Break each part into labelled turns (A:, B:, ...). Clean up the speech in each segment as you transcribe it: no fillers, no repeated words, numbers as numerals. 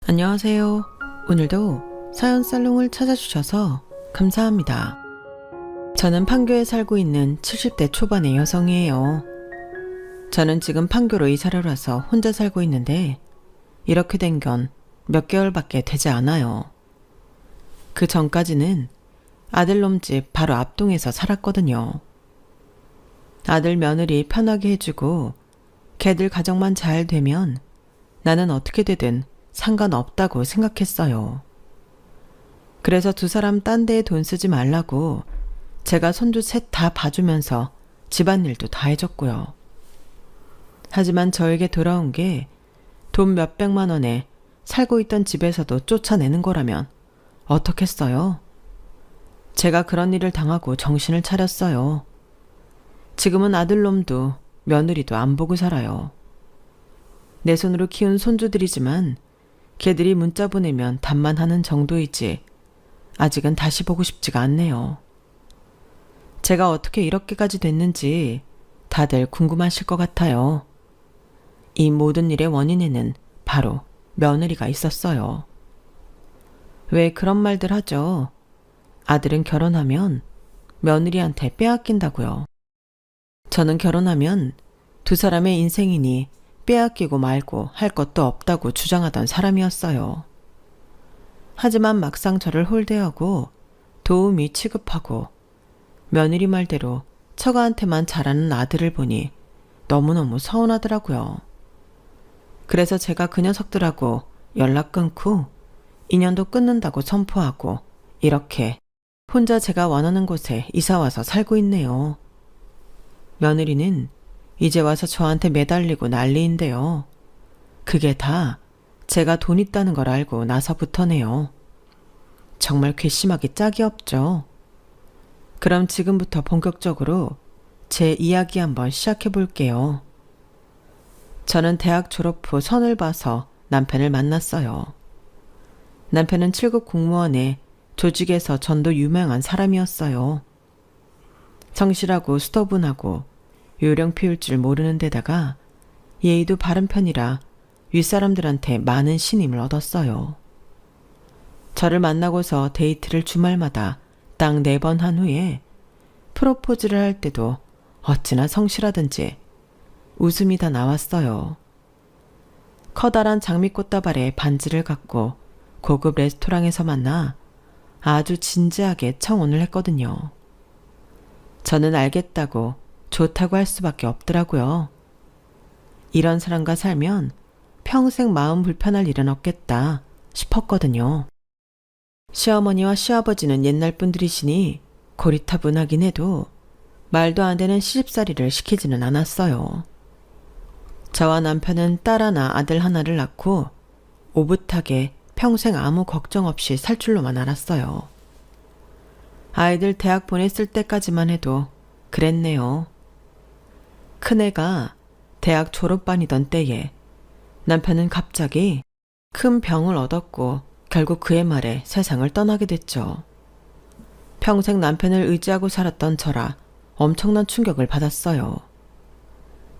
A: 안녕하세요. 오늘도 사연 살롱을 찾아주셔서 감사합니다. 저는 판교에 살고 있는 70대 초반의 여성이에요. 저는 지금 판교로 이사를 와서 혼자 살고 있는데 이렇게 된 건 몇 개월밖에 되지 않아요. 그 전까지는 아들놈 집 바로 앞동에서 살았거든요. 아들 며느리 편하게 해주고 걔들 가정만 잘 되면 나는 어떻게 되든 상관없다고 생각했어요. 그래서 두 사람 딴 데에 돈 쓰지 말라고 제가 손주 셋 다 봐주면서 집안일도 다 해줬고요. 하지만 저에게 돌아온 게 돈 몇백만 원에 살고 있던 집에서도 쫓아내는 거라면 어떻겠어요? 제가 그런 일을 당하고 정신을 차렸어요. 지금은 아들놈도 며느리도 안 보고 살아요. 내 손으로 키운 손주들이지만 걔들이 문자 보내면 답만 하는 정도이지 아직은 다시 보고 싶지가 않네요. 제가 어떻게 이렇게까지 됐는지 다들 궁금하실 것 같아요. 이 모든 일의 원인에는 바로 며느리가 있었어요. 왜 그런 말들 하죠? 아들은 결혼하면 며느리한테 빼앗긴다고요. 저는 결혼하면 두 사람의 인생이니 빼앗기고 말고 할 것도 없다고 주장하던 사람이었어요. 하지만 막상 저를 홀대하고 도우미 취급하고 며느리 말대로 처가한테만 잘하는 아들을 보니 너무너무 서운하더라고요. 그래서 제가 그 녀석들하고 연락 끊고 인연도 끊는다고 선포하고 이렇게 혼자 제가 원하는 곳에 이사와서 살고 있네요. 며느리는 이제 와서 저한테 매달리고 난리인데요. 그게 다 제가 돈 있다는 걸 알고 나서부터네요. 정말 괘씸하기 짝이 없죠. 그럼 지금부터 본격적으로 제 이야기 한번 시작해 볼게요. 저는 대학 졸업 후 선을 봐서 남편을 만났어요. 남편은 7급 공무원에 조직에서 전도 유명한 사람이었어요. 성실하고 수더분하고 요령 피울 줄 모르는 데다가 예의도 바른 편이라 윗사람들한테 많은 신임을 얻었어요. 저를 만나고서 데이트를 주말마다 딱 4번 한 후에 프로포즈를 할 때도 어찌나 성실하든지 웃음이 다 나왔어요. 커다란 장미꽃다발에 반지를 갖고 고급 레스토랑에서 만나 아주 진지하게 청혼을 했거든요. 저는 알겠다고 좋다고 할 수밖에 없더라고요. 이런 사람과 살면 평생 마음 불편할 일은 없겠다 싶었거든요. 시어머니와 시아버지는 옛날 분들이시니 고리타분하긴 해도 말도 안 되는 시집살이를 시키지는 않았어요. 저와 남편은 딸 하나 아들 하나를 낳고 오붓하게 평생 아무 걱정 없이 살 줄로만 알았어요. 아이들 대학 보냈을 때까지만 해도 그랬네요. 큰애가 대학 졸업반이던 때에 남편은 갑자기 큰 병을 얻었고 결국 그의 말에 세상을 떠나게 됐죠. 평생 남편을 의지하고 살았던 저라 엄청난 충격을 받았어요.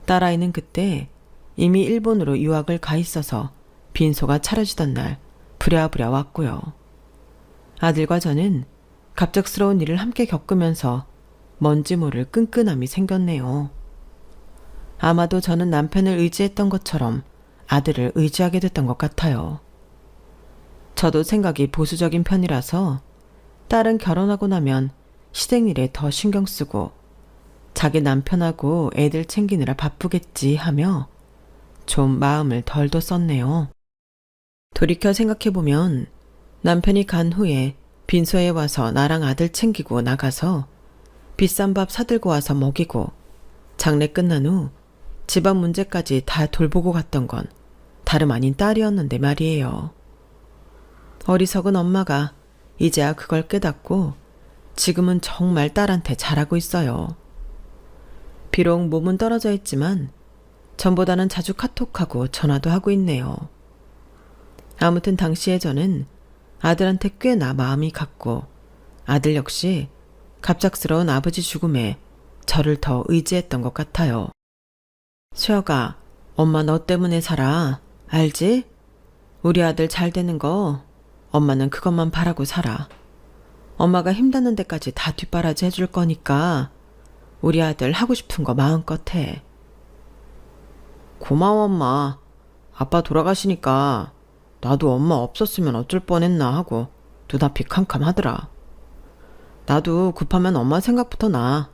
A: 딸아이는 그때 이미 일본으로 유학을 가 있어서 빈소가 차려지던 날 부랴부랴 왔고요. 아들과 저는 갑작스러운 일을 함께 겪으면서 뭔지 모를 끈끈함이 생겼네요. 아마도 저는 남편을 의지했던 것처럼 아들을 의지하게 됐던 것 같아요. 저도 생각이 보수적인 편이라서 딸은 결혼하고 나면 시댁일에 더 신경 쓰고 자기 남편하고 애들 챙기느라 바쁘겠지 하며 좀 마음을 덜 뒀었네요. 돌이켜 생각해보면 남편이 간 후에 빈소에 와서 나랑 아들 챙기고 나가서 비싼 밥 사들고 와서 먹이고 장례 끝난 후 집안 문제까지 다 돌보고 갔던 건 다름 아닌 딸이었는데 말이에요. 어리석은 엄마가 이제야 그걸 깨닫고 지금은 정말 딸한테 잘하고 있어요. 비록 몸은 떨어져 있지만 전보다는 자주 카톡하고 전화도 하고 있네요. 아무튼 당시에 저는 아들한테 꽤나 마음이 갔고 아들 역시 갑작스러운 아버지 죽음에 저를 더 의지했던 것 같아요. 수혁아, 엄마 너 때문에 살아. 알지? 우리 아들 잘 되는 거 엄마는 그것만 바라고 살아. 엄마가 힘닿는 데까지 다 뒷바라지 해줄 거니까 우리 아들 하고 싶은 거 마음껏 해. 고마워 엄마. 아빠 돌아가시니까 나도 엄마 없었으면 어쩔 뻔했나 하고 눈앞이 캄캄하더라. 나도 급하면 엄마 생각부터 나.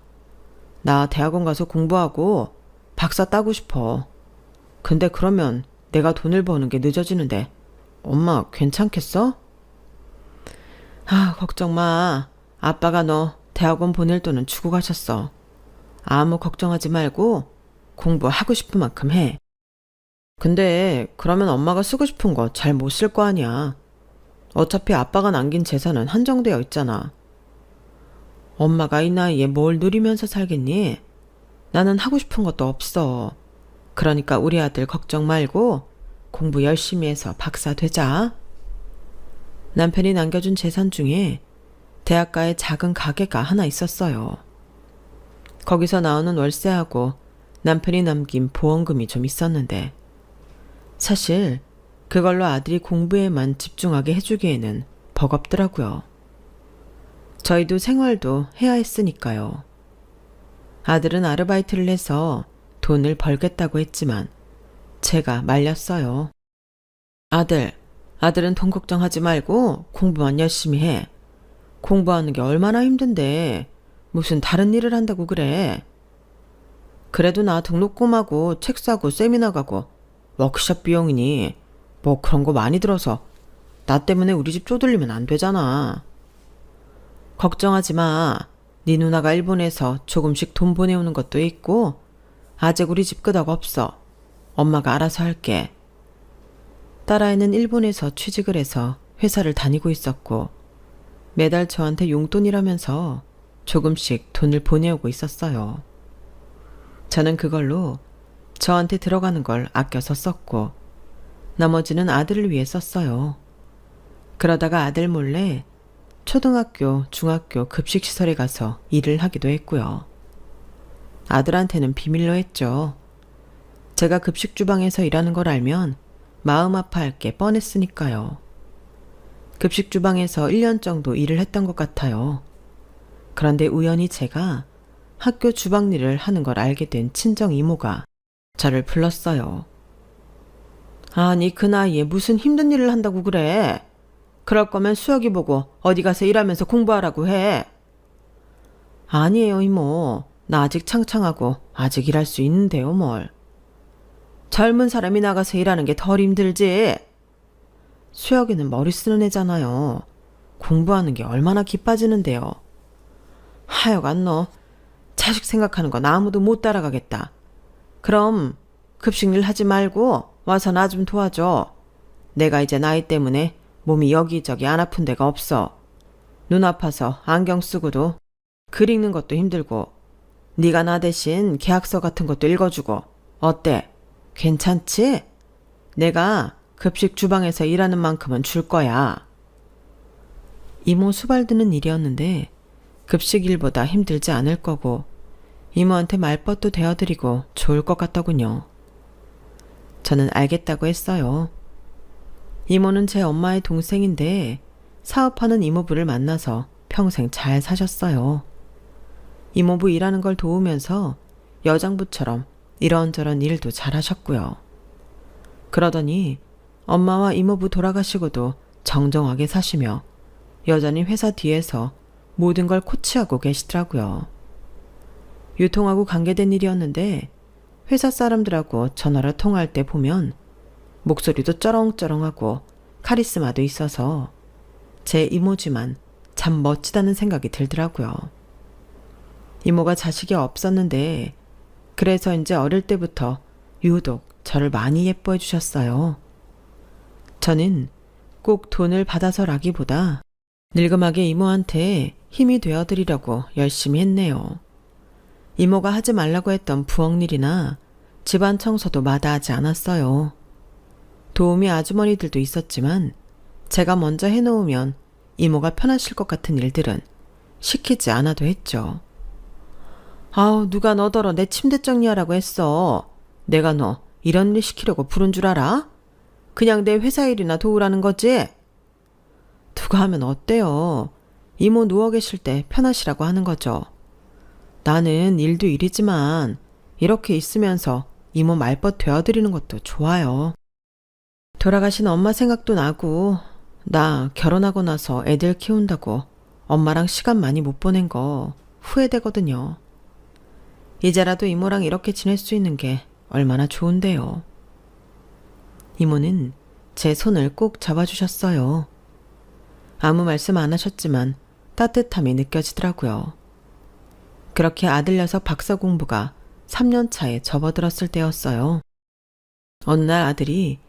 A: 나 대학원 가서 공부하고 박사 따고 싶어. 근데 그러면 내가 돈을 버는 게 늦어지는데 엄마 괜찮겠어? 걱정 마. 아빠가 너 대학원 보낼 돈은 주고 가셨어. 아무 걱정하지 말고 공부하고 싶은 만큼 해. 근데 그러면 엄마가 쓰고 싶은 거 잘 못 쓸 거 아니야. 어차피 아빠가 남긴 재산은 한정되어 있잖아. 엄마가 이 나이에 뭘 누리면서 살겠니? 나는 하고 싶은 것도 없어. 그러니까 우리 아들 걱정 말고 공부 열심히 해서 박사 되자. 남편이 남겨준 재산 중에 대학가에 작은 가게가 하나 있었어요. 거기서 나오는 월세하고 남편이 남긴 보험금이 좀 있었는데 사실 그걸로 아들이 공부에만 집중하게 해주기에는 버겁더라고요. 저희도 생활도 해야 했으니까요. 아들은 아르바이트를 해서 돈을 벌겠다고 했지만 제가 말렸어요. 아들은 돈 걱정하지 말고 공부만 열심히 해. 공부하는 게 얼마나 힘든데 무슨 다른 일을 한다고 그래. 그래도 나 등록금하고 책 사고 세미나 가고 워크숍 비용이니 뭐 그런 거 많이 들어서 나 때문에 우리 집 쪼들리면 안 되잖아. 걱정하지 마. 네 누나가 일본에서 조금씩 돈 보내오는 것도 있고 아직 우리 집 끄덕 없어. 엄마가 알아서 할게. 딸아이는 일본에서 취직을 해서 회사를 다니고 있었고 매달 저한테 용돈이라면서 조금씩 돈을 보내오고 있었어요. 저는 그걸로 저한테 들어가는 걸 아껴서 썼고 나머지는 아들을 위해 썼어요. 그러다가 아들 몰래 초등학교, 중학교 급식시설에 가서 일을 하기도 했고요. 아들한테는 비밀로 했죠. 제가 급식주방에서 일하는 걸 알면 마음 아파할 게 뻔했으니까요. 급식주방에서 1년 정도 일을 했던 것 같아요. 그런데 우연히 제가 학교 주방 일을 하는 걸 알게 된 친정 이모가 저를 불렀어요. 아니 그 나이에 무슨 힘든 일을 한다고 그래. 그럴 거면 수혁이 보고 어디 가서 일하면서 공부하라고 해. 아니에요 이모. 나 아직 창창하고 아직 일할 수 있는데요 뭘. 젊은 사람이 나가서 일하는 게 덜 힘들지. 수혁이는 머리 쓰는 애잖아요. 공부하는 게 얼마나 기빠지는데요. 하여간 너 자식 생각하는 건 아무도 못 따라가겠다. 그럼 급식일 하지 말고 와서 나 좀 도와줘. 내가 이제 나이 때문에 몸이 여기저기 안 아픈 데가 없어. 눈 아파서 안경 쓰고도 글 읽는 것도 힘들고 네가 나 대신 계약서 같은 것도 읽어주고 어때? 괜찮지? 내가 급식 주방에서 일하는 만큼은 줄 거야. 이모 수발드는 일이었는데 급식 일보다 힘들지 않을 거고 이모한테 말벗도 대어드리고 좋을 것 같더군요. 저는 알겠다고 했어요. 이모는 제 엄마의 동생인데 사업하는 이모부를 만나서 평생 잘 사셨어요. 이모부 일하는 걸 도우면서 여장부처럼 이런저런 일도 잘 하셨고요. 그러더니 엄마와 이모부 돌아가시고도 정정하게 사시며 여전히 회사 뒤에서 모든 걸 코치하고 계시더라고요. 유통하고 관계된 일이었는데 회사 사람들하고 전화로 통화할 때 보면 목소리도 쩌렁쩌렁하고 카리스마도 있어서 제 이모지만 참 멋지다는 생각이 들더라고요. 이모가 자식이 없었는데 그래서인지 어릴 때부터 유독 저를 많이 예뻐해 주셨어요. 저는 꼭 돈을 받아서라기보다 늙음하게 이모한테 힘이 되어드리려고 열심히 했네요. 이모가 하지 말라고 했던 부엌일이나 집안 청소도 마다하지 않았어요. 도우미 아주머니들도 있었지만 제가 먼저 해놓으면 이모가 편하실 것 같은 일들은 시키지 않아도 했죠. 아우 누가 너더러 내 침대 정리하라고 했어. 내가 너 이런 일 시키려고 부른 줄 알아? 그냥 내 회사 일이나 도우라는 거지? 누가 하면 어때요? 이모 누워 계실 때 편하시라고 하는 거죠. 나는 일도 일이지만 이렇게 있으면서 이모 말벗 되어드리는 것도 좋아요. 돌아가신 엄마 생각도 나고 나 결혼하고 나서 애들 키운다고 엄마랑 시간 많이 못 보낸 거 후회되거든요. 이제라도 이모랑 이렇게 지낼 수 있는 게 얼마나 좋은데요. 이모는 제 손을 꼭 잡아주셨어요. 아무 말씀 안 하셨지만 따뜻함이 느껴지더라고요. 그렇게 아들 녀석 박사 공부가 3년 차에 접어들었을 때였어요. 어느 날 아들이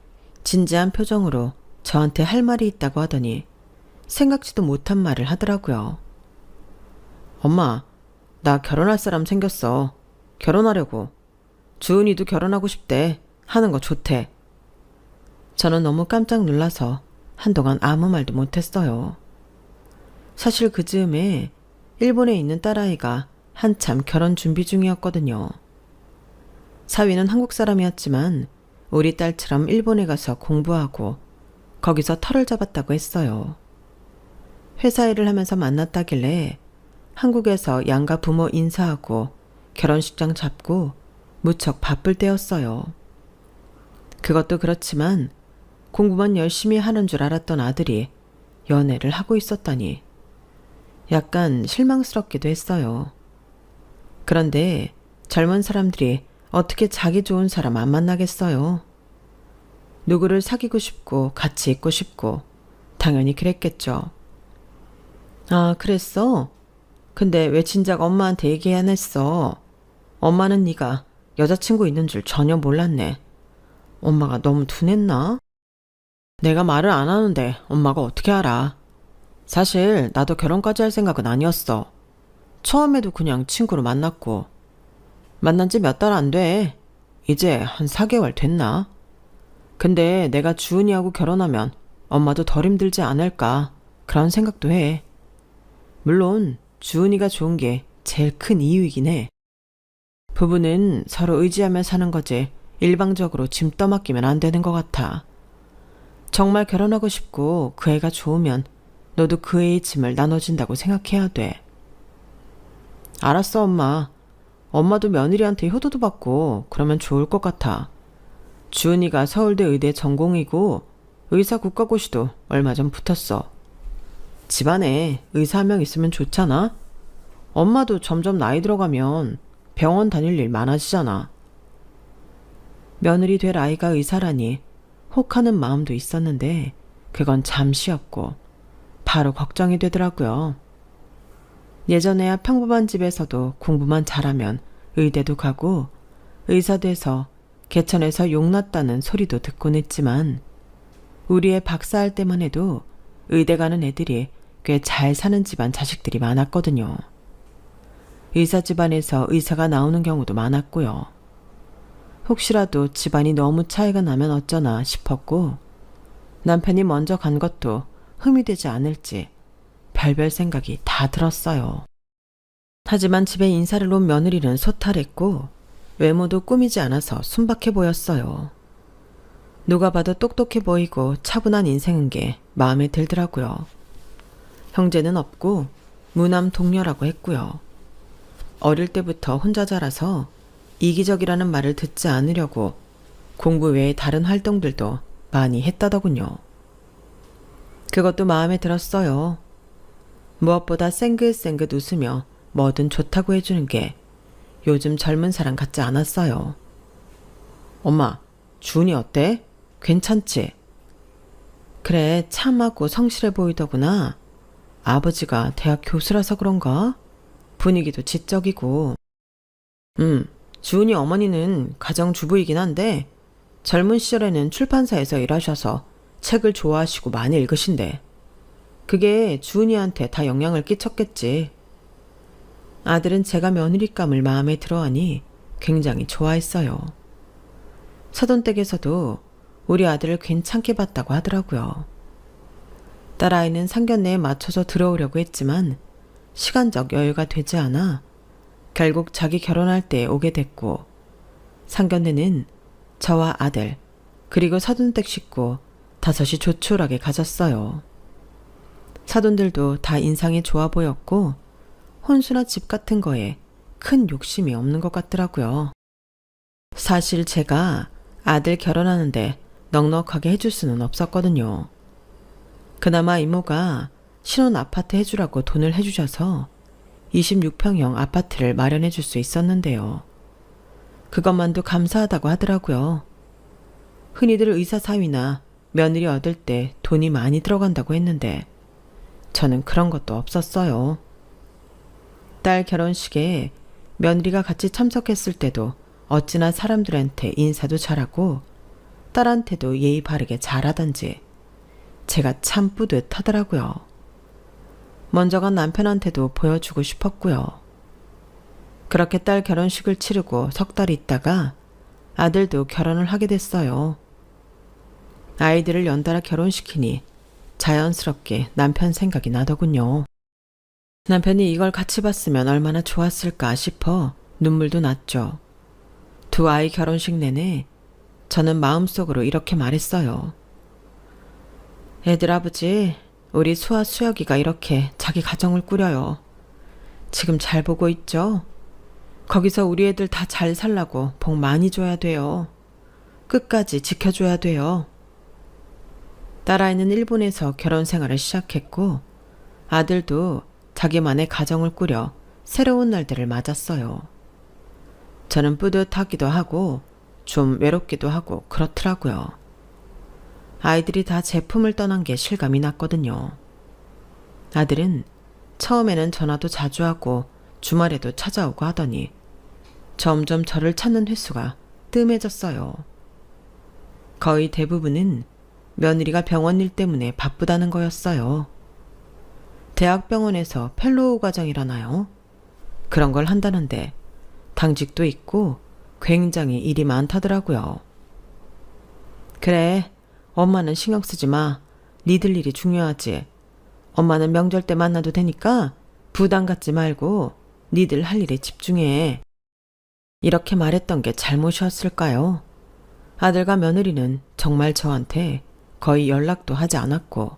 A: 진지한 표정으로 저한테 할 말이 있다고 하더니 생각지도 못한 말을 하더라고요. 엄마, 나 결혼할 사람 생겼어. 결혼하려고. 주은이도 결혼하고 싶대. 하는 거 좋대. 저는 너무 깜짝 놀라서 한동안 아무 말도 못했어요. 사실 그 즈음에 일본에 있는 딸아이가 한참 결혼 준비 중이었거든요. 사위는 한국 사람이었지만 우리 딸처럼 일본에 가서 공부하고 거기서 터를 잡았다고 했어요. 회사 일을 하면서 만났다길래 한국에서 양가 부모 인사하고 결혼식장 잡고 무척 바쁠 때였어요. 그것도 그렇지만 공부만 열심히 하는 줄 알았던 아들이 연애를 하고 있었다니 약간 실망스럽기도 했어요. 그런데 젊은 사람들이 어떻게 자기 좋은 사람 안 만나겠어요? 누구를 사귀고 싶고 같이 있고 싶고 당연히 그랬겠죠. 아, 그랬어? 근데 왜 진작 엄마한테 얘기 안 했어? 엄마는 네가 여자친구 있는 줄 전혀 몰랐네. 엄마가 너무 둔했나? 내가 말을 안 하는데 엄마가 어떻게 알아? 사실 나도 결혼까지 할 생각은 아니었어. 처음에도 그냥 친구로 만났고 만난 지 몇 달 안 돼. 이제 한 4개월 됐나? 근데 내가 주은이하고 결혼하면 엄마도 덜 힘들지 않을까 그런 생각도 해. 물론 주은이가 좋은 게 제일 큰 이유이긴 해. 부부는 서로 의지하며 사는 거지 일방적으로 짐 떠맡기면 안 되는 것 같아. 정말 결혼하고 싶고 그 애가 좋으면 너도 그 애의 짐을 나눠준다고 생각해야 돼. 알았어, 엄마. 엄마도 며느리한테 효도도 받고 그러면 좋을 것 같아. 주은이가 서울대 의대 전공이고 의사 국가고시도 얼마 전 붙었어. 집안에 의사 한 명 있으면 좋잖아. 엄마도 점점 나이 들어가면 병원 다닐 일 많아지잖아. 며느리 될 아이가 의사라니 혹하는 마음도 있었는데 그건 잠시였고 바로 걱정이 되더라고요. 예전에야 평범한 집에서도 공부만 잘하면 의대도 가고 의사 돼서 개천에서 용났다는 소리도 듣곤 했지만 우리의 박사할 때만 해도 의대 가는 애들이 꽤 잘 사는 집안 자식들이 많았거든요. 의사 집안에서 의사가 나오는 경우도 많았고요. 혹시라도 집안이 너무 차이가 나면 어쩌나 싶었고 남편이 먼저 간 것도 흠이 되지 않을지 별별 생각이 다 들었어요. 하지만 집에 인사를 온 며느리는 소탈했고 외모도 꾸미지 않아서 순박해 보였어요. 누가 봐도 똑똑해 보이고 차분한 인생인 게 마음에 들더라고요. 형제는 없고 무남 동녀라고 했고요. 어릴 때부터 혼자 자라서 이기적이라는 말을 듣지 않으려고 공부 외에 다른 활동들도 많이 했다더군요. 그것도 마음에 들었어요. 무엇보다 쌩긋쌩긋 웃으며 뭐든 좋다고 해주는 게 요즘 젊은 사람 같지 않았어요. 엄마, 주은이 어때? 괜찮지? 그래, 참하고 성실해 보이더구나. 아버지가 대학 교수라서 그런가? 분위기도 지적이고. 주은이 어머니는 가정주부이긴 한데 젊은 시절에는 출판사에서 일하셔서 책을 좋아하시고 많이 읽으신대. 그게 주은이한테 다 영향을 끼쳤겠지. 아들은 제가 며느리감을 마음에 들어하니 굉장히 좋아했어요. 사돈댁에서도 우리 아들을 괜찮게 봤다고 하더라고요. 딸아이는 상견례에 맞춰서 들어오려고 했지만 시간적 여유가 되지 않아 결국 자기 결혼할 때 오게 됐고 상견례는 저와 아들 그리고 사돈댁 식구 5이 조촐하게 가졌어요. 사돈들도 다 인상이 좋아 보였고 혼수나 집 같은 거에 큰 욕심이 없는 것 같더라고요. 사실 제가 아들 결혼하는데 넉넉하게 해줄 수는 없었거든요. 그나마 이모가 신혼 아파트 해주라고 돈을 해주셔서 26평형 아파트를 마련해 줄 수 있었는데요. 그것만도 감사하다고 하더라고요. 흔히들 의사 사위나 며느리 얻을 때 돈이 많이 들어간다고 했는데 저는 그런 것도 없었어요. 딸 결혼식에 며느리가 같이 참석했을 때도 어찌나 사람들한테 인사도 잘하고 딸한테도 예의 바르게 잘하던지 제가 참 뿌듯하더라고요. 먼저 간 남편한테도 보여주고 싶었고요. 그렇게 딸 결혼식을 치르고 3달 있다가 아들도 결혼을 하게 됐어요. 아이들을 연달아 결혼시키니 자연스럽게 남편 생각이 나더군요. 남편이 이걸 같이 봤으면 얼마나 좋았을까 싶어 눈물도 났죠. 2 아이 결혼식 내내 저는 마음속으로 이렇게 말했어요. 애들 아버지, 우리 수아 수혁이가 이렇게 자기 가정을 꾸려요. 지금 잘 보고 있죠? 거기서 우리 애들 다 잘 살라고 복 많이 줘야 돼요. 끝까지 지켜줘야 돼요. 딸아이는 일본에서 결혼 생활을 시작했고 아들도 자기만의 가정을 꾸려 새로운 날들을 맞았어요. 저는 뿌듯하기도 하고 좀 외롭기도 하고 그렇더라고요. 아이들이 다 제 품을 떠난 게 실감이 났거든요. 아들은 처음에는 전화도 자주 하고 주말에도 찾아오고 하더니 점점 저를 찾는 횟수가 뜸해졌어요. 거의 대부분은 며느리가 병원 일 때문에 바쁘다는 거였어요. 대학병원에서 펠로우 과정이라나요? 그런 걸 한다는데 당직도 있고 굉장히 일이 많다더라고요. 그래, 엄마는 신경 쓰지 마. 니들 일이 중요하지. 엄마는 명절 때 만나도 되니까 부담 갖지 말고 니들 할 일에 집중해. 이렇게 말했던 게 잘못이었을까요? 아들과 며느리는 정말 저한테 거의 연락도 하지 않았고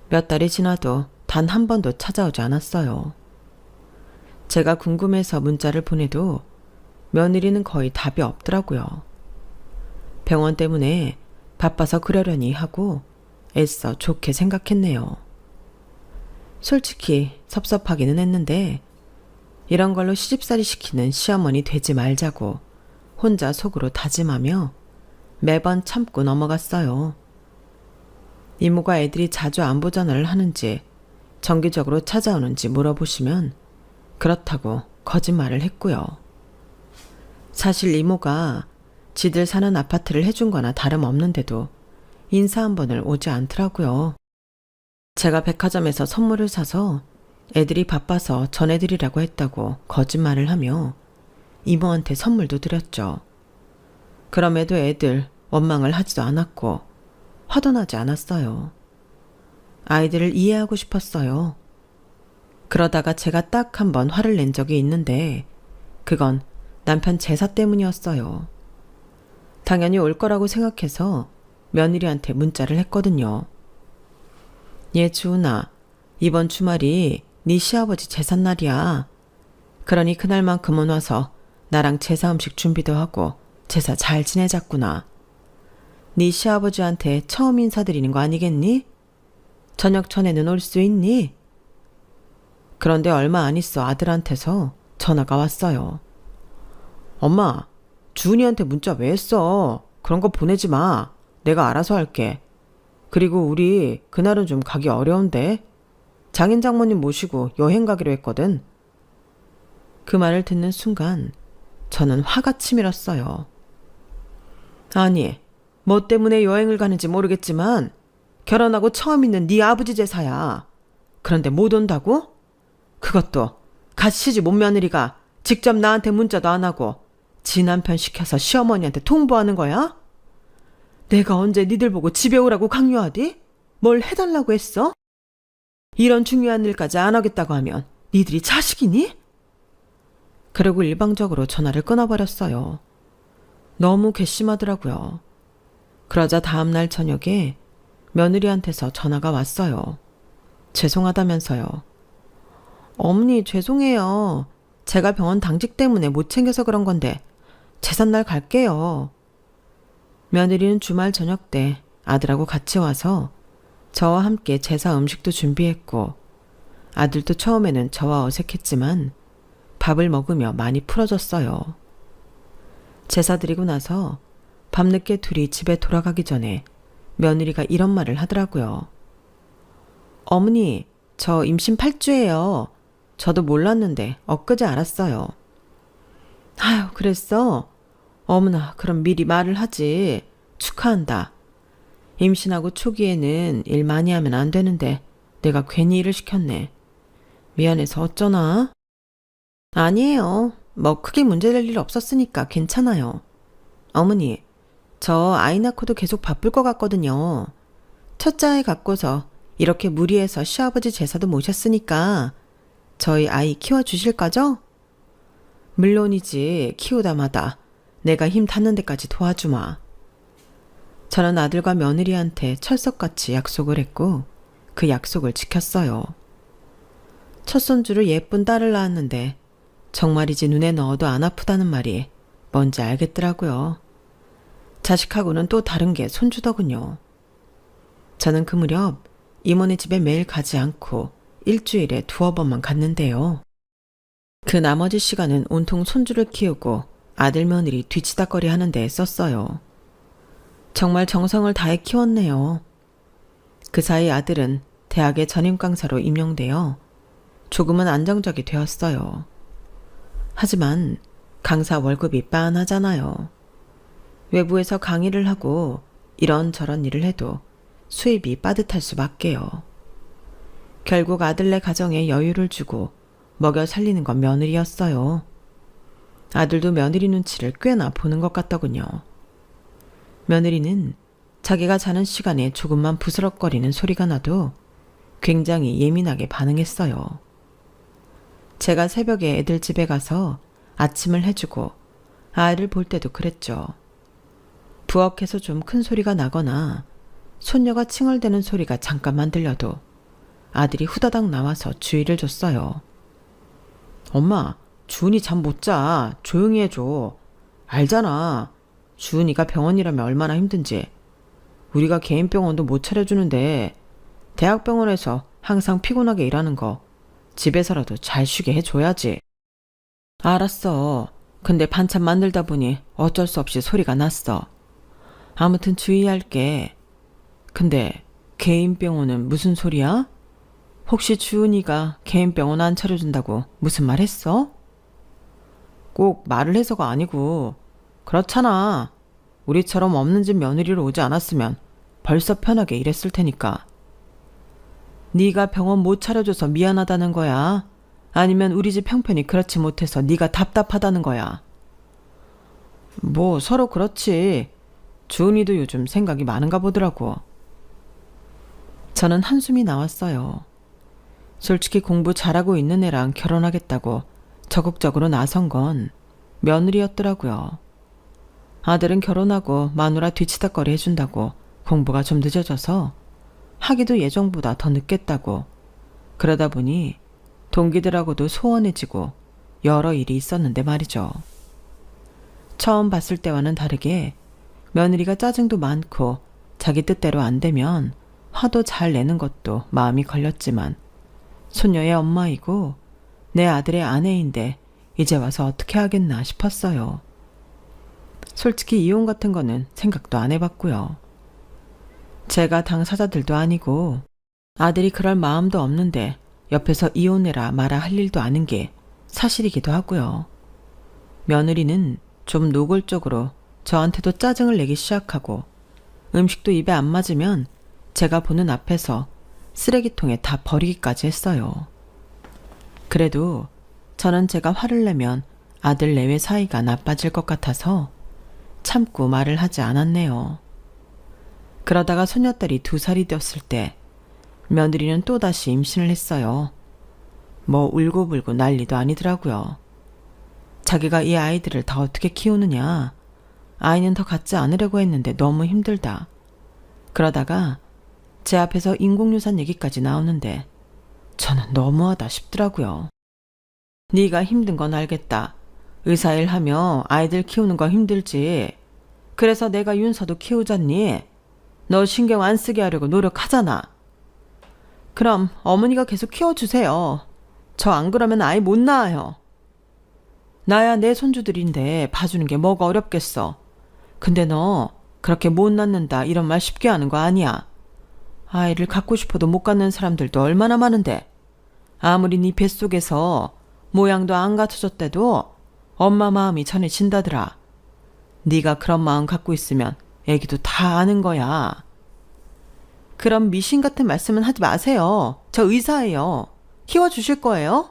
A: 몇 달이 지나도 단 한 번도 찾아오지 않았어요. 제가 궁금해서 문자를 보내도 며느리는 거의 답이 없더라고요. 병원 때문에 바빠서 그러려니 하고 애써 좋게 생각했네요. 솔직히 섭섭하기는 했는데 이런 걸로 시집살이 시키는 시어머니 되지 말자고 혼자 속으로 다짐하며 매번 참고 넘어갔어요. 이모가 애들이 자주 안부 전화를 하는지 정기적으로 찾아오는지 물어보시면 그렇다고 거짓말을 했고요. 사실 이모가 지들 사는 아파트를 해준 거나 다름없는데도 인사 한 번을 오지 않더라고요. 제가 백화점에서 선물을 사서 애들이 바빠서 전해드리라고 했다고 거짓말을 하며 이모한테 선물도 드렸죠. 그럼에도 애들 원망을 하지도 않았고 화도 나지 않았어요. 아이들을 이해하고 싶었어요. 그러다가 제가 딱 한 번 화를 낸 적이 있는데 그건 남편 제사 때문이었어요. 당연히 올 거라고 생각해서 며느리한테 문자를 했거든요. 얘 주은아, 이번 주말이 네 시아버지 제삿날이야. 그러니 그날만큼은 와서 나랑 제사 음식 준비도 하고 제사 잘 지내자꾸나. 네 시아버지한테 처음 인사드리는 거 아니겠니? 저녁 전에는 올 수 있니? 그런데 얼마 안 있어 아들한테서 전화가 왔어요. 엄마, 주은이한테 문자 왜 했어? 그런 거 보내지 마. 내가 알아서 할게. 그리고 우리 그날은 좀 가기 어려운데 장인 장모님 모시고 여행 가기로 했거든. 그 말을 듣는 순간 저는 화가 치밀었어요. 아니, 뭐 때문에 여행을 가는지 모르겠지만 결혼하고 처음 있는 네 아버지 제사야. 그런데 못 온다고? 그것도 갓 시집 온 며느리가 직접 나한테 문자도 안 하고 지 남편 시켜서 시어머니한테 통보하는 거야? 내가 언제 니들 보고 집에 오라고 강요하디? 뭘 해달라고 했어? 이런 중요한 일까지 안 하겠다고 하면 니들이 자식이니? 그리고 일방적으로 전화를 끊어버렸어요. 너무 괘씸하더라고요. 그러자 다음날 저녁에 며느리한테서 전화가 왔어요. 죄송하다면서요. 어머니 죄송해요. 제가 병원 당직 때문에 못 챙겨서 그런 건데 제삿날 갈게요. 며느리는 주말 저녁 때 아들하고 같이 와서 저와 함께 제사 음식도 준비했고 아들도 처음에는 저와 어색했지만 밥을 먹으며 많이 풀어줬어요. 제사 드리고 나서 밤늦게 둘이 집에 돌아가기 전에 며느리가 이런 말을 하더라고요. 어머니, 저 임신 8주예요. 저도 몰랐는데 엊그제 알았어요. 아유, 그랬어? 어머나, 그럼 미리 말을 하지. 축하한다. 임신하고 초기에는 일 많이 하면 안 되는데 내가 괜히 일을 시켰네. 미안해서 어쩌나? 아니에요. 뭐 크게 문제될 일 없었으니까 괜찮아요. 어머니, 저 아이 낳고도 계속 바쁠 것 같거든요. 첫째 아이 갖고서 이렇게 무리해서 시아버지 제사도 모셨으니까 저희 아이 키워주실 거죠? 물론이지. 키우다마다 내가 힘 닿는 데까지 도와주마. 저는 아들과 며느리한테 철석같이 약속을 했고 그 약속을 지켰어요. 첫 손주를 예쁜 딸을 낳았는데 정말이지 눈에 넣어도 안 아프다는 말이 뭔지 알겠더라고요. 자식하고는 또 다른 게 손주더군요. 저는 그 무렵 이모네 집에 매일 가지 않고 일주일에 2번만 갔는데요. 그 나머지 시간은 온통 손주를 키우고 아들 며느리 뒤치다거리 하는 데 썼어요. 정말 정성을 다해 키웠네요. 그 사이 아들은 대학의 전임 강사로 임용되어 조금은 안정적이 되었어요. 하지만 강사 월급이 빤하잖아요. 외부에서 강의를 하고 이런저런 일을 해도 수입이 빠듯할 수밖에요. 결국 아들네 가정에 여유를 주고 먹여 살리는 건 며느리였어요. 아들도 며느리 눈치를 꽤나 보는 것 같더군요. 며느리는 자기가 자는 시간에 조금만 부스럭거리는 소리가 나도 굉장히 예민하게 반응했어요. 제가 새벽에 애들 집에 가서 아침을 해주고 아이를 볼 때도 그랬죠. 부엌에서 좀 큰 소리가 나거나 손녀가 칭얼대는 소리가 잠깐만 들려도 아들이 후다닥 나와서 주의를 줬어요. 엄마, 주은이 잠 못 자. 조용히 해줘. 알잖아. 주은이가 병원이라면 얼마나 힘든지. 우리가 개인 병원도 못 차려주는데 대학병원에서 항상 피곤하게 일하는 거 집에서라도 잘 쉬게 해줘야지. 알았어. 근데 반찬 만들다 보니 어쩔 수 없이 소리가 났어. 아무튼 주의할게. 근데 개인 병원은 무슨 소리야? 혹시 주은이가 개인 병원 안 차려준다고 무슨 말 했어? 꼭 말을 해서가 아니고 그렇잖아. 우리처럼 없는 집 며느리로 오지 않았으면 벌써 편하게 일했을 테니까. 네가 병원 못 차려줘서 미안하다는 거야? 아니면 우리 집 형편이 그렇지 못해서 네가 답답하다는 거야? 뭐 서로 그렇지. 주은이도 요즘 생각이 많은가 보더라고. 저는 한숨이 나왔어요. 솔직히 공부 잘하고 있는 애랑 결혼하겠다고 적극적으로 나선 건 며느리였더라고요. 아들은 결혼하고 마누라 뒤치다거리 해준다고 공부가 좀 늦어져서 하기도 예정보다 더 늦겠다고. 그러다 보니 동기들하고도 소원해지고 여러 일이 있었는데 말이죠. 처음 봤을 때와는 다르게 며느리가 짜증도 많고 자기 뜻대로 안 되면 화도 잘 내는 것도 마음이 걸렸지만 손녀의 엄마이고 내 아들의 아내인데 이제 와서 어떻게 하겠나 싶었어요. 솔직히 이혼 같은 거는 생각도 안 해봤고요. 제가 당사자들도 아니고 아들이 그럴 마음도 없는데 옆에서 이혼해라 마라 할 일도 아닌 게 사실이기도 하고요. 며느리는 좀 노골적으로 저한테도 짜증을 내기 시작하고 음식도 입에 안 맞으면 제가 보는 앞에서 쓰레기통에 다 버리기까지 했어요. 그래도 저는 제가 화를 내면 아들 내외 사이가 나빠질 것 같아서 참고 말을 하지 않았네요. 그러다가 손녀딸이 2살이 되었을 때 며느리는 또다시 임신을 했어요. 뭐 울고불고 난리도 아니더라고요. 자기가 이 아이들을 다 어떻게 키우느냐, 아이는 더 갖지 않으려고 했는데 너무 힘들다. 그러다가 제 앞에서 인공유산 얘기까지 나오는데 저는 너무하다 싶더라고요. 네가 힘든 건 알겠다. 의사 일하며 아이들 키우는 거 힘들지. 그래서 내가 윤서도 키우잖니. 너 신경 안 쓰게 하려고 노력하잖아. 그럼 어머니가 계속 키워주세요. 저 안 그러면 아이 못 낳아요. 나야 내 손주들인데 봐주는 게 뭐가 어렵겠어. 근데 너 그렇게 못 낳는다 이런 말 쉽게 하는 거 아니야. 아이를 갖고 싶어도 못 갖는 사람들도 얼마나 많은데. 아무리 네 뱃속에서 모양도 안 갖춰졌대도 엄마 마음이 전해진다더라. 네가 그런 마음 갖고 있으면 애기도 다 아는 거야. 그럼 미신 같은 말씀은 하지 마세요. 저 의사예요. 키워주실 거예요?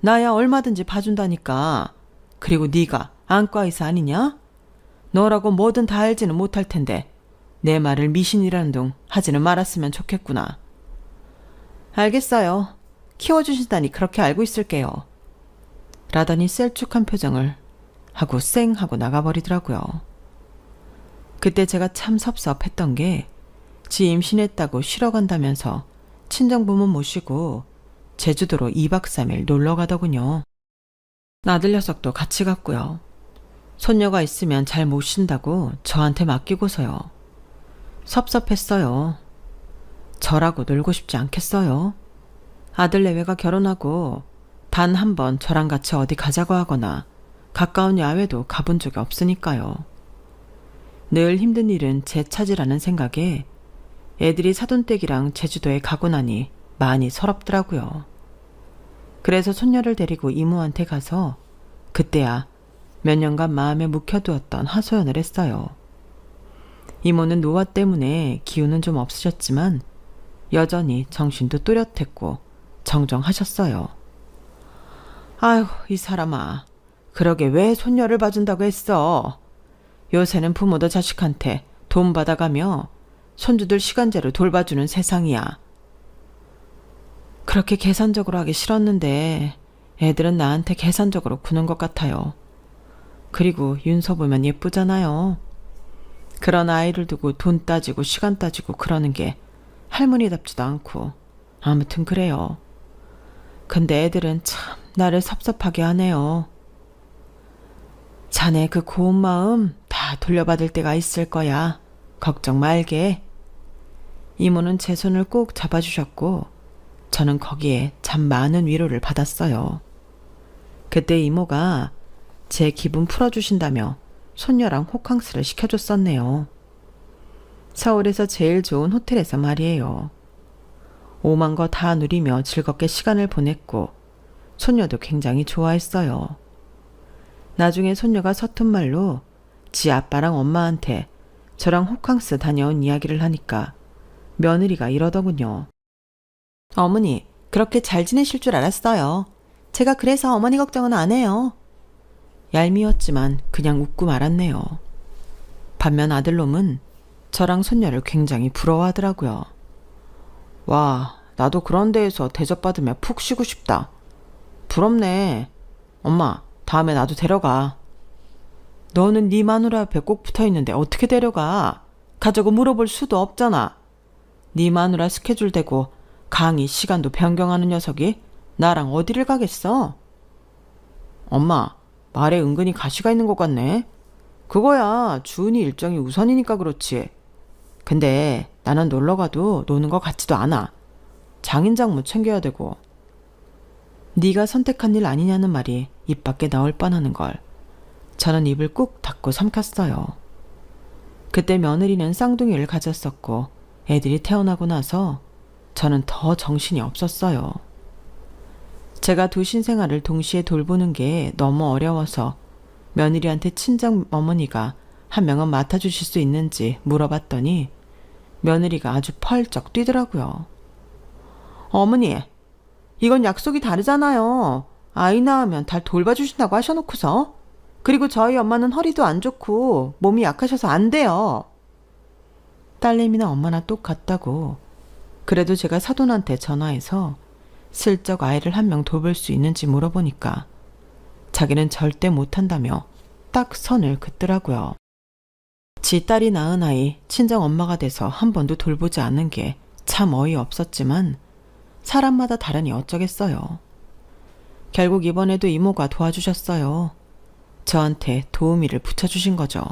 A: 나야 얼마든지 봐준다니까. 그리고 네가 안과 의사 아니냐? 너라고 뭐든 다 알지는 못할 텐데 내 말을 미신이라는 둥 하지는 말았으면 좋겠구나. 알겠어요. 키워주신다니 그렇게 알고 있을게요. 라더니 셀쭉한 표정을 하고 쌩 하고 나가버리더라고요. 그때 제가 참 섭섭했던 게 지 임신했다고 쉬러 간다면서 친정부모 모시고 제주도로 2박 3일 놀러 가더군요. 아들 녀석도 같이 갔고요. 손녀가 있으면 잘 못 쉰다고 저한테 맡기고서요. 섭섭했어요. 저라고 놀고 싶지 않겠어요? 아들 내외가 결혼하고 단 한 번 저랑 같이 어디 가자고 하거나 가까운 야외도 가본 적이 없으니까요. 늘 힘든 일은 제 차지라는 생각에 애들이 사돈댁이랑 제주도에 가고 나니 많이 서럽더라고요. 그래서 손녀를 데리고 이모한테 가서 그때야 몇 년간 마음에 묵혀두었던 하소연을 했어요. 이모는 노화 때문에 기운은 좀 없으셨지만 여전히 정신도 또렷했고 정정하셨어요. 아휴, 이 사람아. 그러게 왜 손녀를 봐준다고 했어. 요새는 부모도 자식한테 돈 받아가며 손주들 시간제로 돌봐주는 세상이야. 그렇게 계산적으로 하기 싫었는데 애들은 나한테 계산적으로 구는 것 같아요. 그리고 윤서 보면 예쁘잖아요. 그런 아이를 두고 돈 따지고 시간 따지고 그러는 게 할머니답지도 않고 아무튼 그래요. 근데 애들은 참 나를 섭섭하게 하네요. 자네 그 고운 마음 다 돌려받을 때가 있을 거야. 걱정 말게. 이모는 제 손을 꼭 잡아주셨고 저는 거기에 참 많은 위로를 받았어요. 그때 이모가 제 기분 풀어주신다며 손녀랑 호캉스를 시켜줬었네요. 서울에서 제일 좋은 호텔에서 말이에요. 오만 거 다 누리며 즐겁게 시간을 보냈고 손녀도 굉장히 좋아했어요. 나중에 손녀가 서툰 말로 지 아빠랑 엄마한테 저랑 호캉스 다녀온 이야기를 하니까 며느리가 이러더군요. 어머니, 그렇게 잘 지내실 줄 알았어요. 제가 그래서 어머니 걱정은 안 해요. 얄미웠지만 그냥 웃고 말았네요. 반면 아들놈은 저랑 손녀를 굉장히 부러워하더라고요. 와, 나도 그런 데에서 대접받으며 푹 쉬고 싶다. 부럽네. 엄마, 다음에 나도 데려가. 너는 네 마누라 앞에 꼭 붙어있는데 어떻게 데려가? 가자고 물어볼 수도 없잖아. 네 마누라 스케줄 대고 강의 시간도 변경하는 녀석이 나랑 어디를 가겠어? 엄마, 말에 은근히 가시가 있는 것 같네. 그거야 주은이 일정이 우선이니까 그렇지. 근데 나는 놀러가도 노는 것 같지도 않아. 장인장모 챙겨야 되고. 네가 선택한 일 아니냐는 말이 입 밖에 나올 뻔하는 걸 저는 입을 꾹 닫고 삼켰어요. 그때 며느리는 쌍둥이를 가졌었고 애들이 태어나고 나서 저는 더 정신이 없었어요. 제가 두 신생아를 동시에 돌보는 게 너무 어려워서 며느리한테 친정 어머니가 한 명은 맡아주실 수 있는지 물어봤더니 며느리가 아주 펄쩍 뛰더라고요. 어머니, 이건 약속이 다르잖아요. 아이 낳으면 달 돌봐주신다고 하셔놓고서. 그리고 저희 엄마는 허리도 안 좋고 몸이 약하셔서 안 돼요. 딸내미나 엄마나 똑같다고. 그래도 제가 사돈한테 전화해서 슬쩍 아이를 한 명 돌볼 수 있는지 물어보니까 자기는 절대 못한다며 딱 선을 긋더라고요. 지 딸이 낳은 아이 친정 엄마가 돼서 한 번도 돌보지 않는 게 참 어이없었지만 사람마다 다르니 어쩌겠어요. 결국 이번에도 이모가 도와주셨어요. 저한테 도우미를 붙여주신 거죠.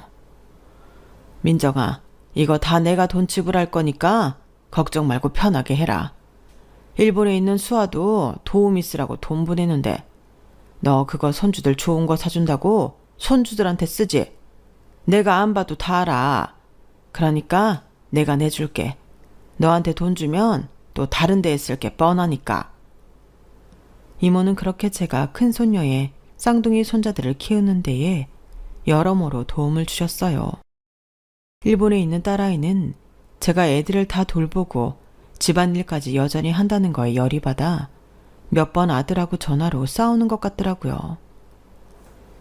A: 민정아, 이거 다 내가 돈 지불할 거니까 걱정 말고 편하게 해라. 일본에 있는 수아도 도우미 쓰라고 돈 보내는데 너 그거 손주들 좋은 거 사준다고 손주들한테 쓰지. 내가 안 봐도 다 알아. 그러니까 내가 내줄게. 너한테 돈 주면 또 다른 데에 쓸 게 뻔하니까. 이모는 그렇게 제가 큰 손녀의 쌍둥이 손자들을 키우는 데에 여러모로 도움을 주셨어요. 일본에 있는 딸아이는 제가 애들을 다 돌보고 집안일까지 여전히 한다는 거에 열이 받아 몇 번 아들하고 전화로 싸우는 것 같더라고요.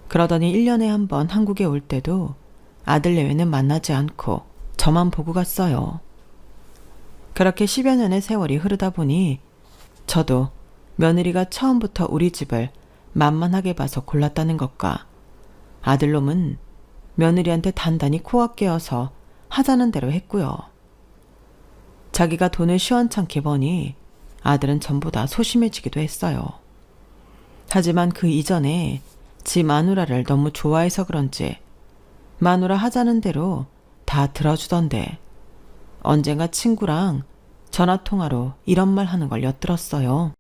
A: 그러더니 1년에 한 번 한국에 올 때도 아들 내외는 만나지 않고 저만 보고 갔어요. 그렇게 10여 년의 세월이 흐르다 보니 저도 며느리가 처음부터 우리 집을 만만하게 봐서 골랐다는 것과 아들놈은 며느리한테 단단히 코가 깨어서 하자는 대로 했고요. 자기가 돈을 시원찮게 버니 아들은 전보다 소심해지기도 했어요. 하지만 그 이전에 지 마누라를 너무 좋아해서 그런지 마누라 하자는 대로 다 들어주던데 언젠가 친구랑 전화통화로 이런 말 하는 걸 엿들었어요.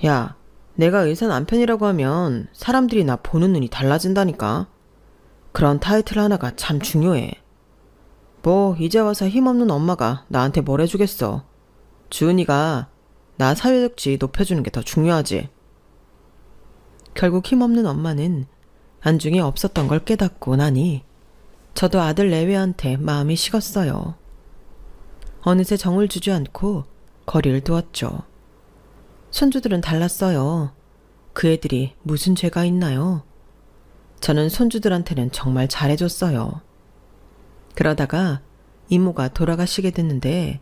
A: 야, 내가 의사 남편이라고 하면 사람들이 나 보는 눈이 달라진다니까. 그런 타이틀 하나가 참 중요해. 뭐 이제 와서 힘없는 엄마가 나한테 뭘 해주겠어. 주은이가 나 사회적 지위 높여주는 게 더 중요하지. 결국 힘없는 엄마는 안중에 없었던 걸 깨닫고 나니 저도 아들 내외한테 마음이 식었어요. 어느새 정을 주지 않고 거리를 두었죠. 손주들은 달랐어요. 그 애들이 무슨 죄가 있나요? 저는 손주들한테는 정말 잘해줬어요. 그러다가 이모가 돌아가시게 됐는데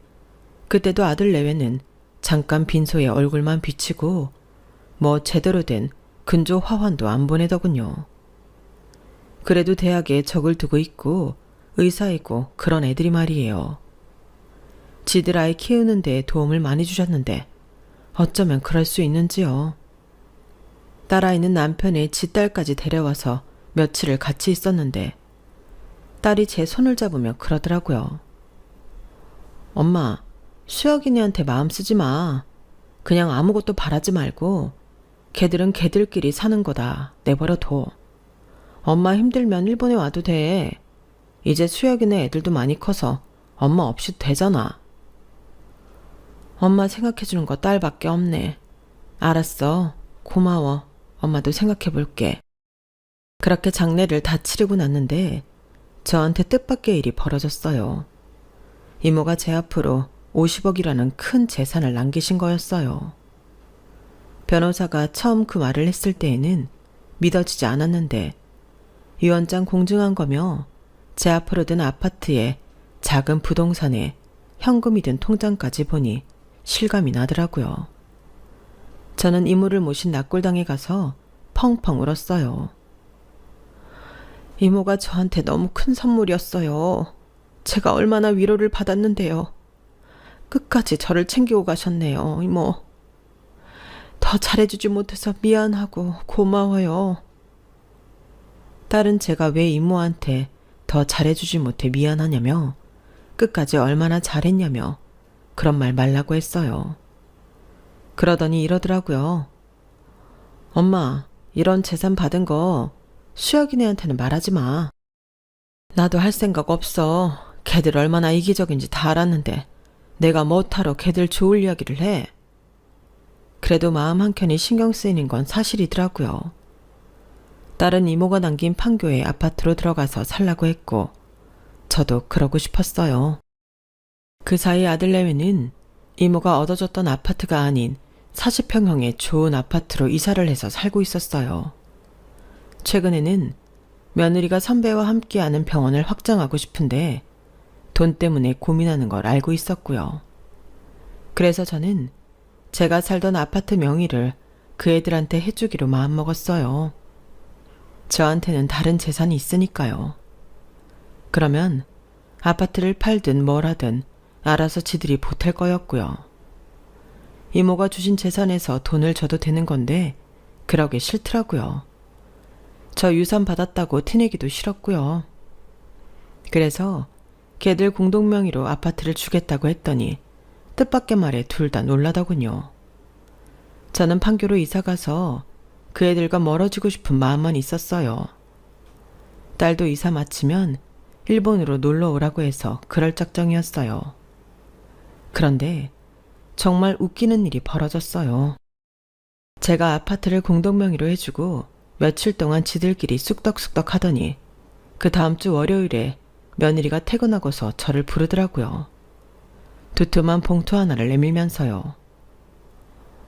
A: 그때도 아들 내외는 잠깐 빈소에 얼굴만 비치고 뭐 제대로 된 근조 화환도 안 보내더군요. 그래도 대학에 적을 두고 있고 의사이고 그런 애들이 말이에요. 지들 아이 키우는 데 도움을 많이 주셨는데 어쩌면 그럴 수 있는지요. 딸아이는 남편의 지딸까지 데려와서 며칠을 같이 있었는데 딸이 제 손을 잡으며 그러더라고요. 엄마, 수혁이네한테 마음 쓰지 마. 그냥 아무것도 바라지 말고 걔들은 걔들끼리 사는 거다. 내버려 둬. 엄마 힘들면 일본에 와도 돼. 이제 수혁이네 애들도 많이 커서 엄마 없이도 되잖아. 엄마 생각해주는 거 딸밖에 없네. 알았어. 고마워. 엄마도 생각해볼게. 그렇게 장례를 다 치르고 났는데 저한테 뜻밖의 일이 벌어졌어요. 이모가 제 앞으로 50억이라는 큰 재산을 남기신 거였어요. 변호사가 처음 그 말을 했을 때에는 믿어지지 않았는데 유언장 공증한 거며 제 앞으로 든 아파트에 작은 부동산에 현금이 든 통장까지 보니 실감이 나더라고요. 저는 이모를 모신 낙골당에 가서 펑펑 울었어요. 이모가 저한테 너무 큰 선물이었어요. 제가 얼마나 위로를 받았는데요. 끝까지 저를 챙기고 가셨네요, 이모. 더 잘해주지 못해서 미안하고 고마워요. 딸은 제가 왜 이모한테 더 잘해주지 못해 미안하냐며 끝까지 얼마나 잘했냐며 그런 말 말라고 했어요. 그러더니 이러더라고요. 엄마, 이런 재산 받은 거 수혁이네한테는 말하지 마. 나도 할 생각 없어. 걔들 얼마나 이기적인지 다 알았는데 내가 뭐하러 걔들 좋을 이야기를 해. 그래도 마음 한켠이 신경 쓰이는 건 사실이더라고요. 딸은 이모가 남긴 판교에 아파트로 들어가서 살라고 했고 저도 그러고 싶었어요. 그 사이 아들 내외는 이모가 얻어줬던 아파트가 아닌 40평형의 좋은 아파트로 이사를 해서 살고 있었어요. 최근에는 며느리가 선배와 함께하는 병원을 확장하고 싶은데 돈 때문에 고민하는 걸 알고 있었고요. 그래서 저는 제가 살던 아파트 명의를 그 애들한테 해주기로 마음먹었어요. 저한테는 다른 재산이 있으니까요. 그러면 아파트를 팔든 뭘 하든 알아서 지들이 보탤 거였고요. 이모가 주신 재산에서 돈을 줘도 되는 건데 그러기 싫더라고요. 저 유산 받았다고 티내기도 싫었고요. 그래서 걔들 공동명의로 아파트를 주겠다고 했더니 뜻밖의 말에 둘 다 놀라더군요. 저는 판교로 이사가서 그 애들과 멀어지고 싶은 마음만 있었어요. 딸도 이사 마치면 일본으로 놀러 오라고 해서 그럴 작정이었어요. 그런데 정말 웃기는 일이 벌어졌어요. 제가 아파트를 공동명의로 해주고 며칠 동안 지들끼리 쑥덕쑥덕 하더니 그 다음 주 월요일에 며느리가 퇴근하고서 저를 부르더라고요. 두툼한 봉투 하나를 내밀면서요.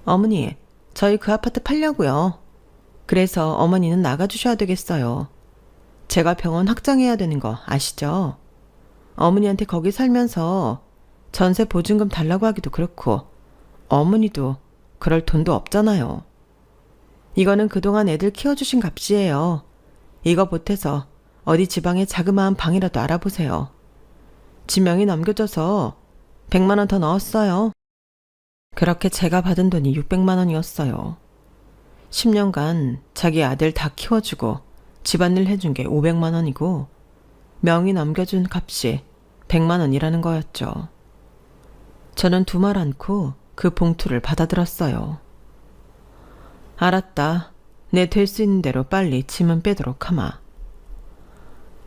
A: 어머니, 저희 그 아파트 팔려고요. 그래서 어머니는 나가주셔야 되겠어요. 제가 병원 확장해야 되는 거 아시죠? 어머니한테 거기 살면서 전세 보증금 달라고 하기도 그렇고 어머니도 그럴 돈도 없잖아요. 이거는 그동안 애들 키워주신 값이에요. 이거 보태서 어디 지방에 자그마한 방이라도 알아보세요. 지명이 넘겨져서 100만 원 더 넣었어요. 그렇게 제가 받은 돈이 600만 원이었어요. 10년간 자기 아들 다 키워주고 집안일 해준 게 500만 원이고 명의 넘겨준 값이 100만 원이라는 거였죠. 저는 두말 않고 그 봉투를 받아들었어요. 알았다. 내 될 수 있는 대로 빨리 짐은 빼도록 하마.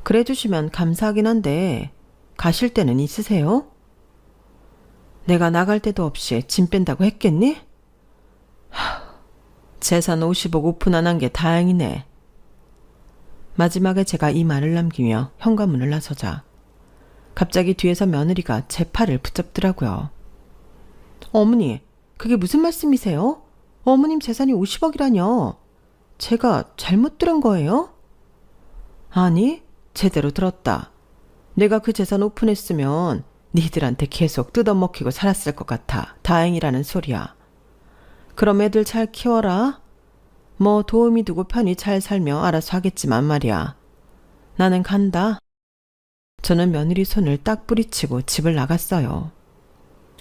A: 그래 주시면 감사하긴 한데 가실 때는 있으세요? 내가 나갈 때도 없이 짐 뺀다고 했겠니? 재산 50억 오픈 안 한 게 다행이네. 마지막에 제가 이 말을 남기며 현관문을 나서자 갑자기 뒤에서 며느리가 제 팔을 붙잡더라고요. 어머니, 그게 무슨 말씀이세요? 어머님 재산이 50억이라뇨. 제가 잘못 들은 거예요? 아니, 제대로 들었다. 내가 그 재산 오픈했으면 니들한테 계속 뜯어먹히고 살았을 것 같아 다행이라는 소리야. 그럼 애들 잘 키워라. 뭐 도움이 두고 편히 잘 살며 알아서 하겠지만 말이야. 나는 간다. 저는 며느리 손을 딱 뿌리치고 집을 나갔어요.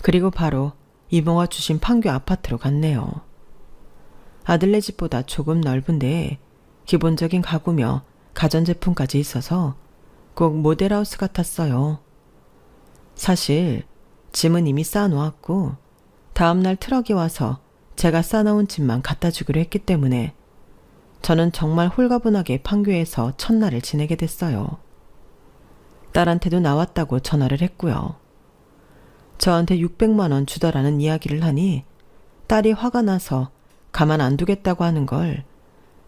A: 그리고 바로 이모가 주신 판교 아파트로 갔네요. 아들네 집보다 조금 넓은데 기본적인 가구며 가전제품까지 있어서 꼭 모델하우스 같았어요. 사실 짐은 이미 쌓아놓았고 다음날 트럭이 와서 제가 싸놓은 짐만 갖다 주기로 했기 때문에 저는 정말 홀가분하게 판교에서 첫날을 지내게 됐어요. 딸한테도 나왔다고 전화를 했고요. 저한테 600만 원 주더라는 이야기를 하니 딸이 화가 나서 가만 안 두겠다고 하는 걸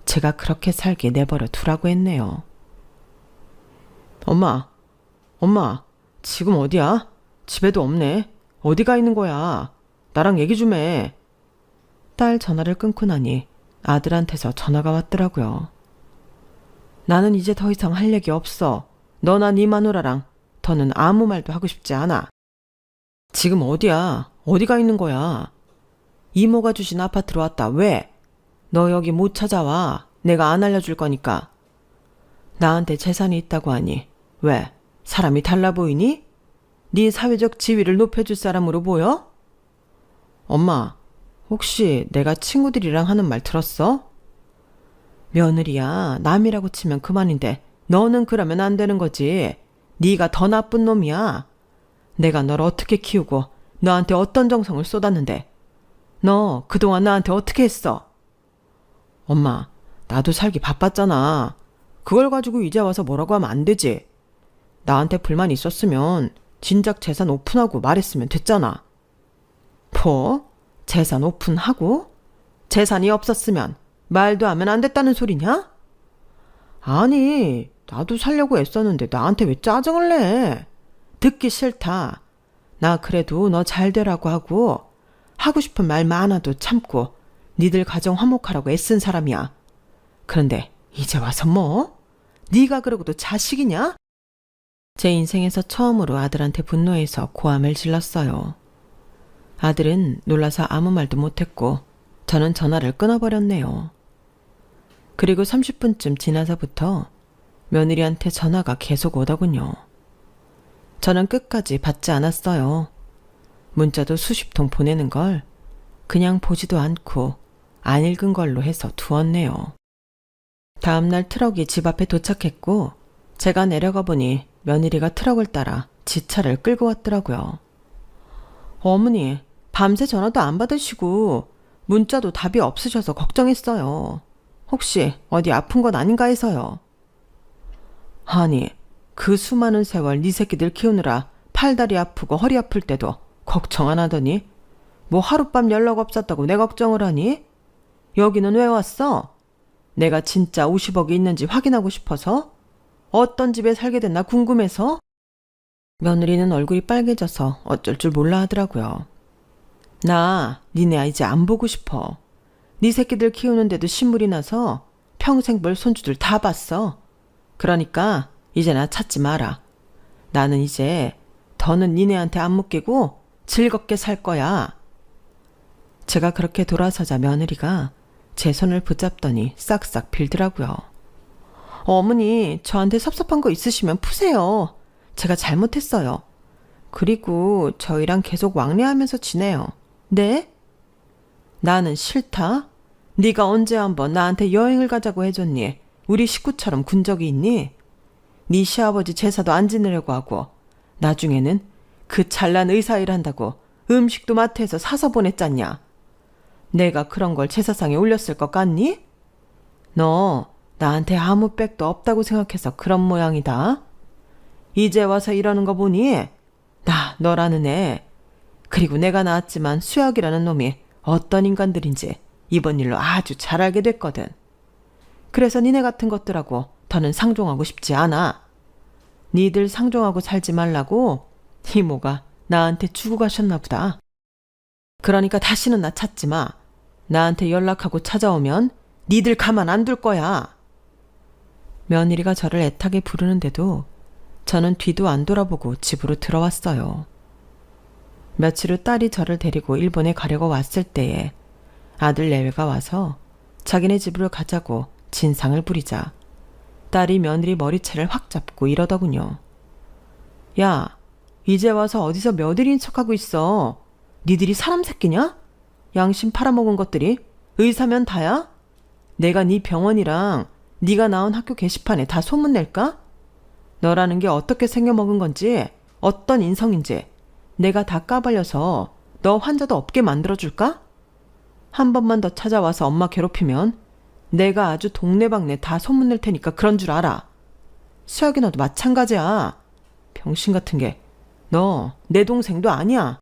A: 제가 그렇게 살게 내버려 두라고 했네요. 엄마, 지금 어디야? 집에도 없네. 어디 가 있는 거야? 나랑 얘기 좀 해. 딸 전화를 끊고 나니 아들한테서 전화가 왔더라고요. 나는 이제 더 이상 할 얘기 없어. 너나 네 마누라랑 더는 아무 말도 하고 싶지 않아. 지금 어디야? 어디 가 있는 거야? 이모가 주신 아파트로 왔다. 왜? 너 여기 못 찾아와. 내가 안 알려줄 거니까. 나한테 재산이 있다고 하니 왜? 사람이 달라 보이니? 네 사회적 지위를 높여줄 사람으로 보여? 엄마, 혹시 내가 친구들이랑 하는 말 들었어? 며느리야, 남이라고 치면 그만인데 너는 그러면 안 되는 거지. 네가 더 나쁜 놈이야. 내가 널 어떻게 키우고 너한테 어떤 정성을 쏟았는데 너 그동안 나한테 어떻게 했어? 엄마, 나도 살기 바빴잖아. 그걸 가지고 이제 와서 뭐라고 하면 안 되지. 나한테 불만 있었으면 진작 재산 오픈하고 말했으면 됐잖아. 뭐? 재산 오픈하고? 재산이 없었으면 말도 하면 안 됐다는 소리냐? 아니, 나도 살려고 애썼는데 나한테 왜 짜증을 내? 듣기 싫다. 나 그래도 너 잘 되라고 하고 싶은 말 많아도 참고 니들 가정 화목하라고 애쓴 사람이야. 그런데 이제 와서 뭐? 네가 그러고도 자식이냐? 제 인생에서 처음으로 아들한테 분노해서 고함을 질렀어요. 아들은 놀라서 아무 말도 못했고 저는 전화를 끊어버렸네요. 그리고 30분쯤 지나서부터 며느리한테 전화가 계속 오더군요. 저는 끝까지 받지 않았어요. 문자도 수십 통 보내는 걸 그냥 보지도 않고 안 읽은 걸로 해서 두었네요. 다음날 트럭이 집 앞에 도착했고 제가 내려가 보니 며느리가 트럭을 따라 지 차를 끌고 왔더라고요. 어머니, 밤새 전화도 안 받으시고 문자도 답이 없으셔서 걱정했어요. 혹시 어디 아픈 건 아닌가 해서요. 아니, 그 수많은 세월 네 새끼들 키우느라 팔다리 아프고 허리 아플 때도 걱정 안 하더니 뭐 하룻밤 연락 없었다고 내 걱정을 하니? 여기는 왜 왔어? 내가 진짜 50억이 있는지 확인하고 싶어서? 어떤 집에 살게 됐나 궁금해서? 며느리는 얼굴이 빨개져서 어쩔 줄 몰라 하더라고요. 나 니네 이제 안 보고 싶어. 네 새끼들 키우는데도 신물이 나서 평생 볼 손주들 다 봤어. 그러니까 이제 나 찾지 마라. 나는 이제 더는 니네한테 안 묶이고 즐겁게 살 거야. 제가 그렇게 돌아서자 며느리가 제 손을 붙잡더니 싹싹 빌더라고요. 어머니, 저한테 섭섭한 거 있으시면 푸세요. 제가 잘못했어요. 그리고 저희랑 계속 왕래하면서 지내요. 네? 나는 싫다? 네가 언제 한번 나한테 여행을 가자고 해줬니? 우리 식구처럼 군 적이 있니? 네 시아버지 제사도 안 지내려고 하고 나중에는 그 잘난 의사 일 한다고 음식도 마트에서 사서 보냈잖냐? 내가 그런 걸 제사상에 올렸을 것 같니? 너 나한테 아무 빽도 없다고 생각해서 그런 모양이다. 이제 와서 이러는 거 보니 나 너라는 애 그리고 내가 낳았지만 수혁이라는 놈이 어떤 인간들인지 이번 일로 아주 잘 알게 됐거든. 그래서 니네 같은 것들하고 더는 상종하고 싶지 않아. 니들 상종하고 살지 말라고 이모가 나한테 주고 가셨나 보다. 그러니까 다시는 나 찾지 마. 나한테 연락하고 찾아오면 니들 가만 안 둘 거야. 며느리가 저를 애타게 부르는데도 저는 뒤도 안 돌아보고 집으로 들어왔어요. 며칠 후 딸이 저를 데리고 일본에 가려고 왔을 때에 아들 내외가 와서 자기네 집으로 가자고 진상을 부리자 딸이 며느리 머리채를 확 잡고 이러더군요. 야, 이제 와서 어디서 며느리인 척하고 있어. 니들이 사람 새끼냐? 양심 팔아먹은 것들이 의사면 다야? 내가 네 병원이랑 네가 나온 학교 게시판에 다 소문낼까? 너라는 게 어떻게 생겨먹은 건지 어떤 인성인지 내가 다 까발려서 너 환자도 없게 만들어줄까? 한 번만 더 찾아와서 엄마 괴롭히면 내가 아주 동네방네 다 소문낼 테니까 그런 줄 알아. 수혁이 너도 마찬가지야. 병신 같은 게. 너 내 동생도 아니야.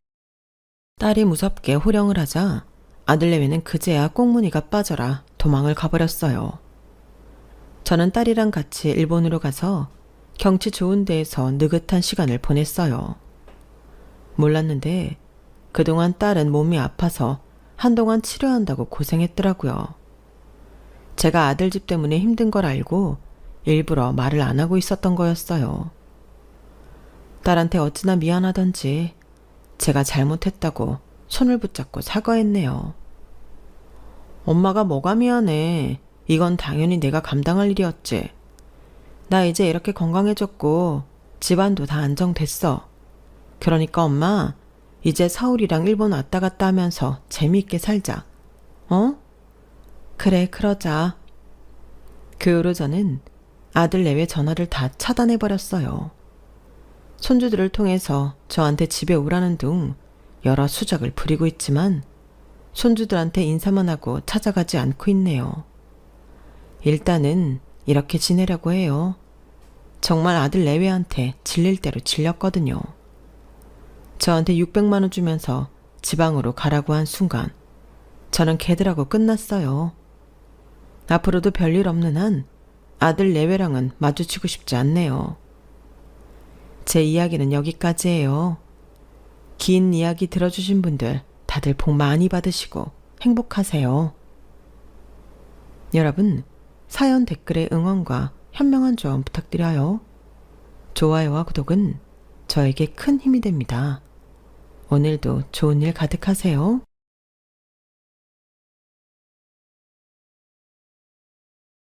A: 딸이 무섭게 호령을 하자 아들 내외는 그제야 꽁무니가 빠져라 도망을 가버렸어요. 저는 딸이랑 같이 일본으로 가서 경치 좋은 데에서 느긋한 시간을 보냈어요. 몰랐는데 그동안 딸은 몸이 아파서 한동안 치료한다고 고생했더라고요. 제가 아들 집 때문에 힘든 걸 알고 일부러 말을 안 하고 있었던 거였어요. 딸한테 어찌나 미안하던지 제가 잘못했다고 손을 붙잡고 사과했네요. 엄마가 뭐가 미안해. 이건 당연히 내가 감당할 일이었지. 나 이제 이렇게 건강해졌고 집안도 다 안정됐어. 그러니까 엄마 이제 서울이랑 일본 왔다 갔다 하면서 재미있게 살자. 어? 그래, 그러자. 그 후로 저는 아들 내외 전화를 다 차단해버렸어요. 손주들을 통해서 저한테 집에 오라는 둥 여러 수작을 부리고 있지만 손주들한테 인사만 하고 찾아가지 않고 있네요. 일단은 이렇게 지내려고 해요. 정말 아들 내외한테 질릴 대로 질렸거든요. 저한테 600만 원 주면서 지방으로 가라고 한 순간 저는 걔들하고 끝났어요. 앞으로도 별일 없는 한 아들 내외랑은 마주치고 싶지 않네요. 제 이야기는 여기까지예요. 긴 이야기 들어주신 분들 다들 복 많이 받으시고 행복하세요. 여러분, 사연 댓글에 응원과 현명한 조언 부탁드려요. 좋아요와 구독은 저에게 큰 힘이 됩니다. 오늘도 좋은 일 가득하세요.